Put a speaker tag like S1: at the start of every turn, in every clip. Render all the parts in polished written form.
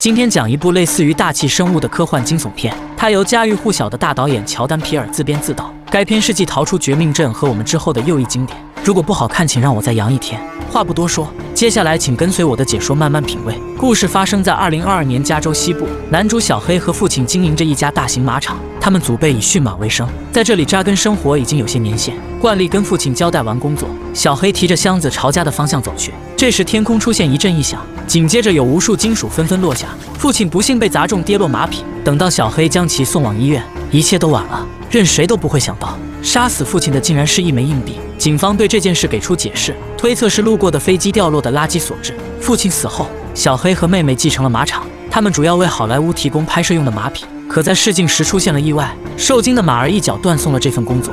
S1: 今天讲一部类似于大气生物的科幻惊悚片，它由家喻户晓的大导演乔丹·皮尔自编自导。该片是继逃出绝命镇和我们之后的又一经典。如果不好看，请让我再阳一天。话不多说，接下来请跟随我的解说慢慢品味。故事发生在2022年加州西部，男主小黑和父亲经营着一家大型马场，他们祖辈以驯马为生，在这里扎根生活已经有些年限。惯例跟父亲交代完工作，小黑提着箱子朝家的方向走去。这时天空出现一阵异响，紧接着有无数金属纷纷落下，父亲不幸被砸中，跌落马匹。等到小黑将其送往医院，一切都晚了。任谁都不会想到，杀死父亲的竟然是一枚硬币。警方对这件事给出解释，推测是路过的飞机掉落的垃圾所致。父亲死后，小黑和妹妹继承了马场，他们主要为好莱坞提供拍摄用的马匹。可在试镜时出现了意外，受惊的马儿一脚断送了这份工作。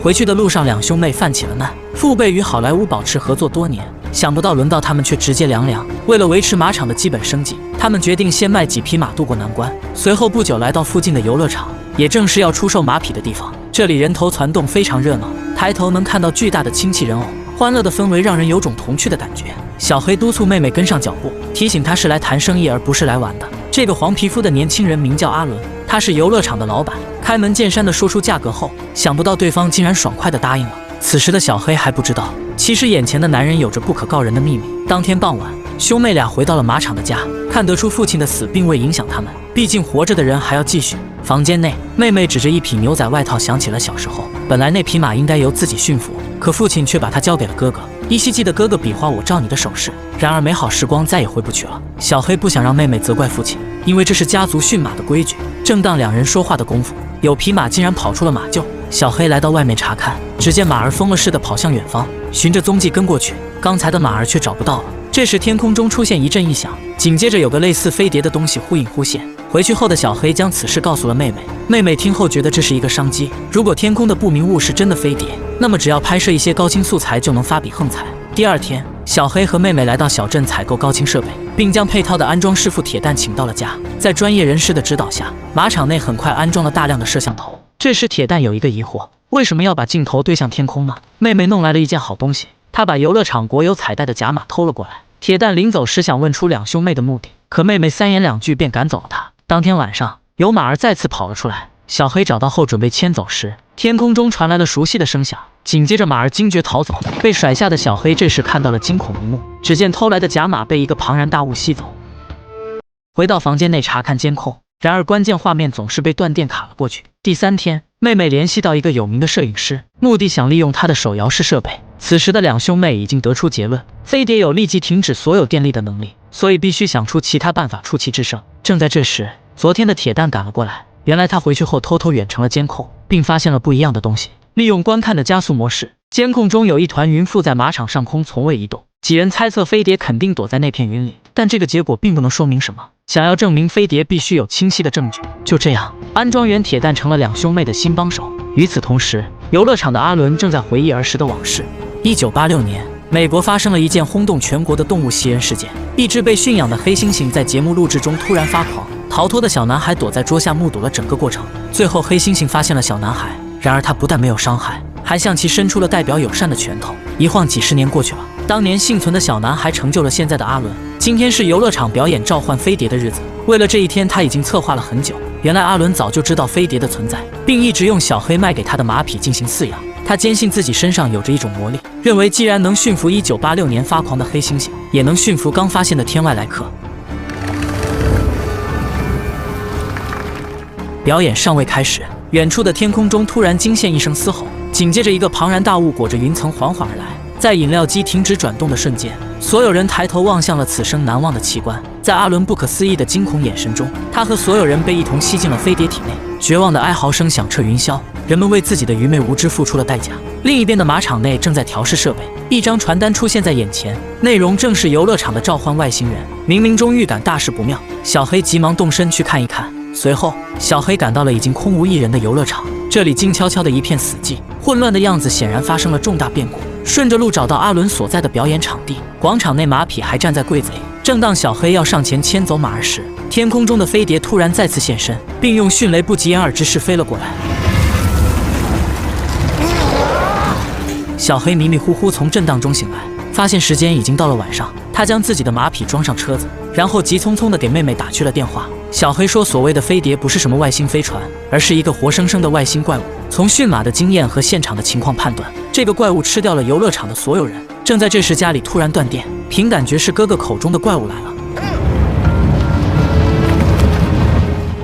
S1: 回去的路上，两兄妹犯起了难。父辈与好莱坞保持合作多年，想不到轮到他们却直接凉凉。为了维持马场的基本生计，他们决定先卖几匹马渡过难关。随后不久来到附近的游乐场，也正是要出售马匹的地方。这里人头攒动，非常热闹，抬头能看到巨大的氢气人偶，欢乐的氛围让人有种童趣的感觉。小黑督促妹妹跟上脚步，提醒她是来谈生意而不是来玩的。这个黄皮肤的年轻人名叫阿伦，他是游乐场的老板。开门见山地说出价格后，想不到对方竟然爽快地答应了。此时的小黑还不知道，其实眼前的男人有着不可告人的秘密。当天傍晚，兄妹俩回到了马场的家，看得出父亲的死并未影响他们，毕竟活着的人还要继续。房间内，妹妹指着一匹牛仔外套想起了小时候，本来那匹马应该由自己驯服，可父亲却把它交给了哥哥。依稀记得哥哥比划我照你的手势，然而美好时光再也回不去了。小黑不想让妹妹责怪父亲，因为这是家族驯马的规矩。正当两人说话的功夫，有匹马竟然跑出了马厩。小黑来到外面查看，只见马儿疯了似的跑向远方，循着踪迹跟过去，刚才的马儿却找不到了。这时天空中出现一阵异响，紧接着有个类似飞碟的东西忽隐忽现。回去后的小黑将此事告诉了妹妹，妹妹听后觉得这是一个商机。如果天空的不明物是真的飞碟，那么只要拍摄一些高清素材就能发笔横财。第二天，小黑和妹妹来到小镇采购高清设备，并将配套的安装师傅铁蛋请到了家。在专业人士的指导下，马场内很快安装了大量的摄像头。这时铁蛋有一个疑惑，为什么要把镜头对向天空呢？妹妹弄来了一件好东西，她把游乐场国有彩带的假马偷了过来。铁蛋临走时想问出两兄妹的目的，可妹妹三言两句便赶走了他。当天晚上，有马儿再次跑了出来，小黑找到后准备牵走时，天空中传来了熟悉的声响，紧接着马儿惊觉逃走。被甩下的小黑这时看到了惊恐一幕，只见偷来的假马被一个庞然大物吸走。回到房间内查看监控，然而关键画面总是被断电卡了过去。第三天，妹妹联系到一个有名的摄影师，目的想利用他的手摇式设备。此时的两兄妹已经得出结论，飞碟有立即停止所有电力的能力，所以必须想出其他办法出奇制胜。正在这时，昨天的铁蛋赶了过来，原来他回去后偷偷远程了监控，并发现了不一样的东西。利用观看的加速模式，监控中有一团云附在马场上空，从未移动。几人猜测飞碟肯定躲在那片云里，但这个结果并不能说明什么。想要证明飞碟，必须有清晰的证据。就这样，安装员铁蛋成了两兄妹的新帮手。与此同时，游乐场的阿伦正在回忆儿时的往事。1986年，美国发生了一件轰动全国的动物袭人事件。一只被驯养的黑猩猩在节目录制中突然发狂，逃脱的小男孩躲在桌下目睹了整个过程。最后，黑猩猩发现了小男孩，然而他不但没有伤害，还向其伸出了代表友善的拳头。一晃几十年过去了，当年幸存的小男孩成就了现在的阿伦。今天是游乐场表演召唤飞碟的日子，为了这一天，他已经策划了很久。原来阿伦早就知道飞碟的存在，并一直用小黑卖给他的马匹进行饲养。他坚信自己身上有着一种魔力，认为既然能驯服1986年发狂的黑猩猩，也能驯服刚发现的天外来客。表演尚未开始，远处的天空中突然惊现一声嘶吼，紧接着一个庞然大物裹着云层缓缓而来。在饮料机停止转动的瞬间，所有人抬头望向了此生难忘的奇观。在阿伦不可思议的惊恐眼神中，他和所有人被一同吸进了飞碟体内。绝望的哀嚎声响彻云霄，人们为自己的愚昧无知付出了代价。另一边的马场内正在调试设备，一张传单出现在眼前，内容正是游乐场的召唤外星人。冥冥中预感大事不妙，小黑急忙动身去看一看。随后，小黑赶到了已经空无一人的游乐场，这里静悄悄的一片死寂，混乱的样子显然发生了重大变故。顺着路找到阿伦所在的表演场地，广场内马匹还站在柜子里。正当小黑要上前牵走马儿时，天空中的飞碟突然再次现身，并用迅雷不及掩耳之势飞了过来。小黑迷迷糊糊从震荡中醒来，发现时间已经到了晚上。他他将自己的马匹装上车子，然后急匆匆地给妹妹打去了电话。小黑说，所谓的飞碟不是什么外星飞船，而是一个活生生的外星怪物。从驯马的经验和现场的情况判断，这个怪物吃掉了游乐场的所有人。正在这时，家里突然断电，凭感觉是哥哥口中的怪物来了。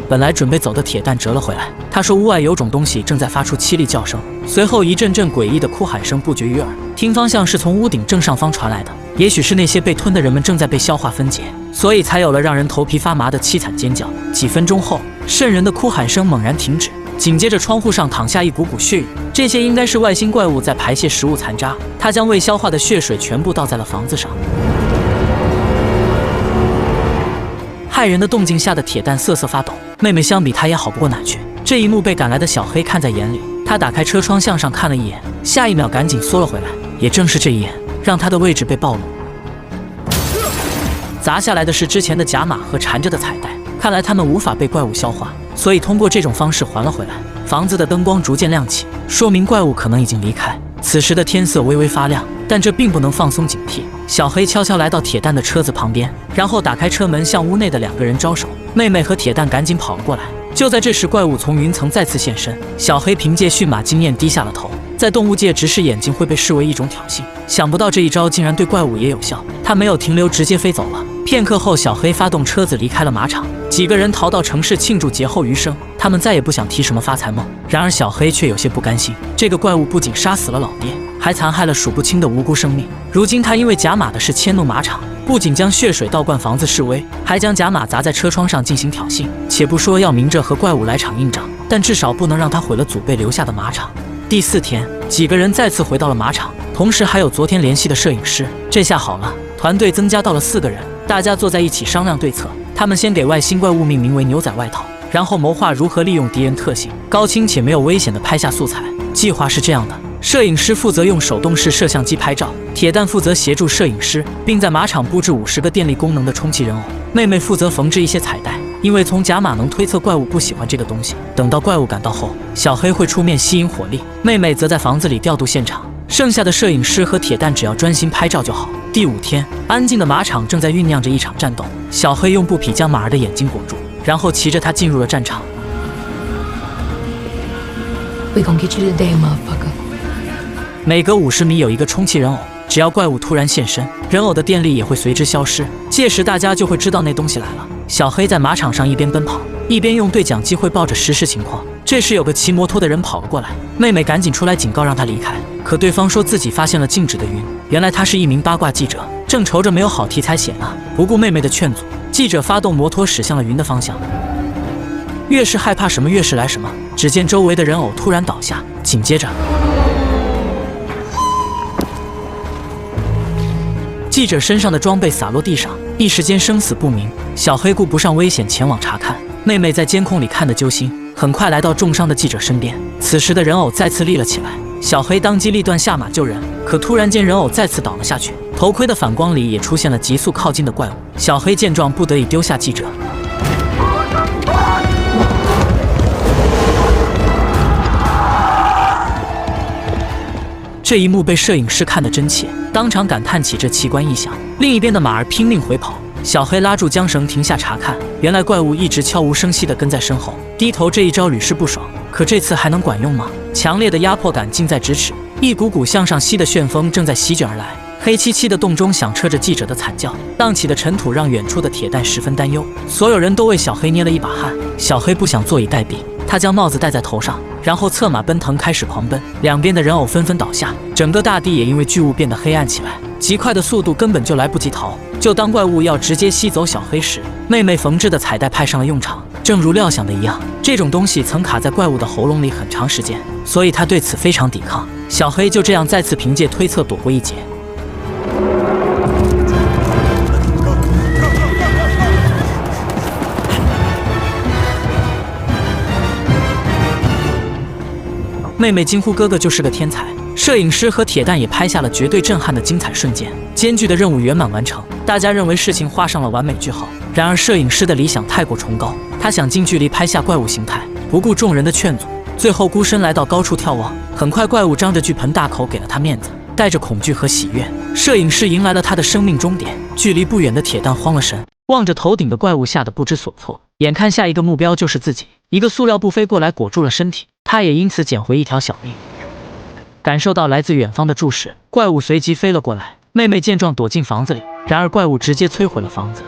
S1: 本来准备走的铁蛋折了回来，他说屋外有种东西正在发出凄厉叫声，随后一阵阵诡异的哭喊声不绝于耳，听方向是从屋顶正上方传来的。也许是那些被吞的人们正在被消化分解，所以才有了让人头皮发麻的凄惨尖叫。几分钟后，瘆人的哭喊声猛然停止，紧接着窗户上淌下一股股血雨，这些应该是外星怪物在排泄食物残渣，他将未消化的血水全部倒在了房子上。骇人的动静吓得铁蛋瑟瑟发抖，妹妹相比他也好不过哪去。这一幕被赶来的小黑看在眼里，他打开车窗向上看了一眼，下一秒赶紧缩了回来。也正是这一眼，让他的位置被暴露。砸下来的是之前的甲马和缠着的彩带，看来他们无法被怪物消化，所以通过这种方式还了回来。房子的灯光逐渐亮起，说明怪物可能已经离开。此时的天色微微发亮，但这并不能放松警惕。小黑悄悄来到铁蛋的车子旁边，然后打开车门向屋内的两个人招手。妹妹和铁蛋赶紧跑了过来。就在这时，怪物从云层再次现身。小黑凭借驯马经验低下了头，在动物界直视眼睛会被视为一种挑衅，想不到这一招竟然对怪物也有效。他没有停留，直接飞走了。片刻后，小黑发动车子离开了马场，几个人逃到城市庆祝劫后余生。他们再也不想提什么发财梦。然而小黑却有些不甘心，这个怪物不仅杀死了老爹，还残害了数不清的无辜生命。如今他因为甲马的事迁怒马场，不仅将血水倒灌房子示威，还将甲马砸在车窗上进行挑衅。且不说要明着和怪物来场硬仗，但至少不能让他毁了祖辈留下的马场。第4天，几个人再次回到了马场，同时还有昨天联系的摄影师。这下好了，团队增加到了4个人，大家坐在一起商量对策。他们先给外星怪物命名为牛仔外套，然后谋划如何利用敌人特性，高清且没有危险的拍下素材。计划是这样的：摄影师负责用手动式摄像机拍照，铁蛋负责协助摄影师，并在马场布置50个电力功能的充气人偶。妹妹负责缝制一些彩带，因为从甲马能推测怪物不喜欢这个东西。等到怪物赶到后，小黑会出面吸引火力，妹妹则在房子里调度现场。剩下的摄影师和铁蛋只要专心拍照就好。第5天，安静的马场正在酝酿着一场战斗。小黑用布匹将马儿的眼睛裹住，然后骑着它进入了战场。每隔50米有一个充气人偶，只要怪物突然现身，人偶的电力也会随之消失，届时大家就会知道那东西来了。小黑在马场上一边奔跑，一边用对讲机汇报着实时情况。这时有个骑摩托的人跑了过来，妹妹赶紧出来警告让他离开，可对方说自己发现了静止的云，原来他是一名八卦记者，正愁着没有好题材写呢。不顾妹妹的劝阻，记者发动摩托驶向了云的方向。越是害怕什么越是来什么，只见周围的人偶突然倒下，紧接着记者身上的装备洒落地上，一时间生死不明。小黑顾不上危险前往查看，妹妹在监控里看得揪心，很快来到重伤的记者身边。此时的人偶再次立了起来，小黑当机立断下马救人，可突然间人偶再次倒了下去，头盔的反光里也出现了急速靠近的怪物。小黑见状不得已丢下记者，这一幕被摄影师看得真切，当场感叹起这奇观异象。另一边的马儿拼命回跑，小黑拉住缰绳停下查看，原来怪物一直悄无声息地跟在身后。低头这一招屡试不爽，可这次还能管用吗？强烈的压迫感近在咫尺，一股股向上吸的旋风正在席卷而来。黑漆漆的洞中响彻着记者的惨叫，荡起的尘土让远处的铁蛋十分担忧。所有人都为小黑捏了一把汗。小黑不想坐以待毙，他将帽子戴在头上，然后策马奔腾，开始狂奔。两边的人偶纷纷倒下，整个大地也因为巨物变得黑暗起来。极快的速度根本就来不及逃。就当怪物要直接吸走小黑时，妹妹缝制的彩带派上了用场。正如料想的一样，这种东西曾卡在怪物的喉咙里很长时间，所以他对此非常抵抗。小黑就这样再次凭借推测躲过一劫。妹妹惊呼哥哥就是个天才，摄影师和铁蛋也拍下了绝对震撼的精彩瞬间。艰巨的任务圆满完成，大家认为事情画上了完美句号。然而摄影师的理想太过崇高，他想近距离拍下怪物形态，不顾众人的劝阻，最后孤身来到高处眺望。很快怪物张着巨盆大口给了他面子，带着恐惧和喜悦。摄影师迎来了他的生命终点，距离不远的铁蛋慌了神，望着头顶的怪物，吓得不知所措。眼看下一个目标就是自己，一个塑料布飞过来裹住了身体，他也因此捡回一条小命。感受到来自远方的注视，怪物随即飞了过来。妹妹见状躲进房子里，然而怪物直接摧毁了房子。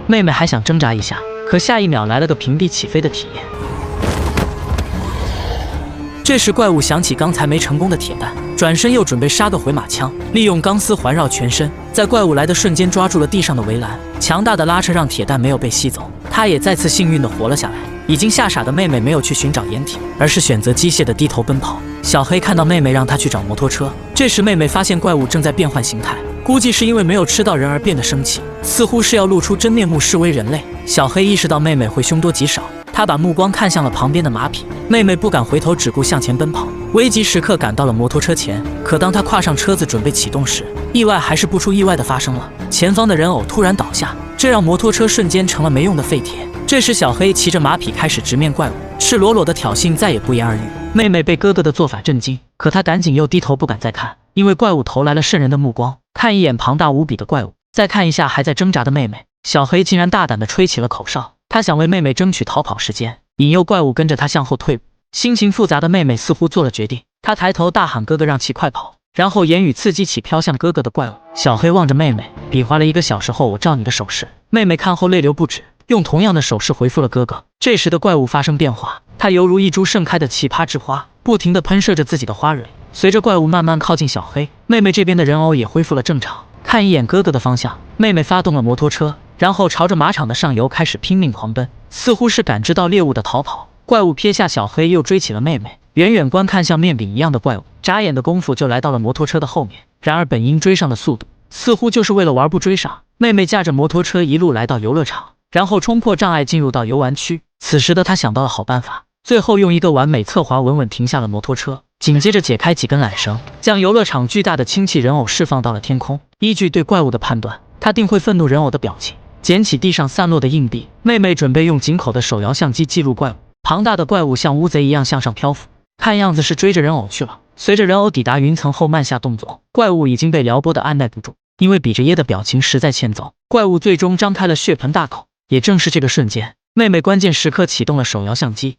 S1: 妹妹还想挣扎一下，可下一秒来了个平地起飞的体验。这时怪物想起刚才没成功的铁蛋，转身又准备杀个回马枪，利用钢丝环绕全身，在怪物来的瞬间抓住了地上的围栏，强大的拉扯让铁蛋没有被吸走，他也再次幸运地活了下来。已经吓傻的妹妹没有去寻找掩体，而是选择机械地低头奔跑。小黑看到妹妹，让她去找摩托车。这时妹妹发现怪物正在变换形态，估计是因为没有吃到人而变得生气，似乎是要露出真面目示威人类。小黑意识到妹妹会凶多吉少，他把目光看向了旁边的马匹。妹妹不敢回头，只顾向前奔跑。危急时刻赶到了摩托车前，可当她跨上车子准备启动时，意外还是不出意外的发生了。前方的人偶突然倒下，这让摩托车瞬间成了没用的废铁。这时小黑骑着马匹开始直面怪物，赤裸裸的挑衅再也不言而喻。妹妹被哥哥的做法震惊，可她赶紧又低头不敢再看，因为怪物投来了渗人的目光。看一眼庞大无比的怪物，再看一下还在挣扎的妹妹，小黑竟然大胆地吹起了口哨。他想为妹妹争取逃跑时间，引诱怪物跟着他向后退步。心情复杂的妹妹似乎做了决定，她抬头大喊哥哥让其快跑，然后言语刺激起飘向哥哥的怪物。小黑望着妹妹，比划了1个小时后我照你的手势。妹妹看后泪流不止，用同样的手势回复了哥哥。这时的怪物发生变化，它犹如一株盛开的奇葩之花，不停地喷射着自己的花蕊。随着怪物慢慢靠近小黑，妹妹这边的人偶也恢复了正常。看一眼哥哥的方向，妹妹发动了摩托车，然后朝着马场的上游开始拼命狂奔，似乎是感知到猎物的逃跑。怪物撇下小黑，又追起了妹妹。远远观看，像面饼一样的怪物，眨眼的功夫就来到了摩托车的后面。然而本应追上的速度，似乎就是为了玩不追上。妹妹驾着摩托车一路来到游乐场，然后冲破障碍进入到游玩区。此时的她想到了好办法，最后用一个完美侧滑稳稳停下了摩托车，紧接着解开几根缆绳，将游乐场巨大的氢气人偶释放到了天空。依据对怪物的判断，她定会愤怒人偶的表情。捡起地上散落的硬币，妹妹准备用紧口的手摇相机记录怪物。庞大的怪物像乌贼一样向上漂浮，看样子是追着人偶去了。随着人偶抵达云层后慢下动作，怪物已经被撩拨的按耐不住，因为比着耶的表情实在欠揍，怪物最终张开了血盆大口。也正是这个瞬间，妹妹关键时刻启动了手摇相机。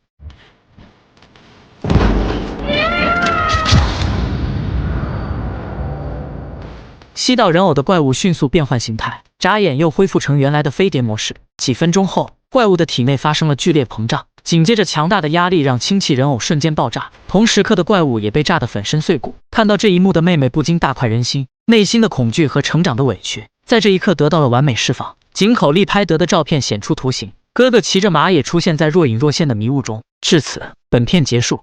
S1: 吸到人偶的怪物迅速变换形态，眨眼又恢复成原来的飞碟模式。几分钟后，怪物的体内发生了剧烈膨胀，紧接着强大的压力让氢气人偶瞬间爆炸，同时刻的怪物也被炸得粉身碎骨。看到这一幕的妹妹不禁大快人心，内心的恐惧和成长的委屈在这一刻得到了完美释放。井口丽拍得的照片显出图形，哥哥骑着马也出现在若隐若现的迷雾中。至此，本片结束。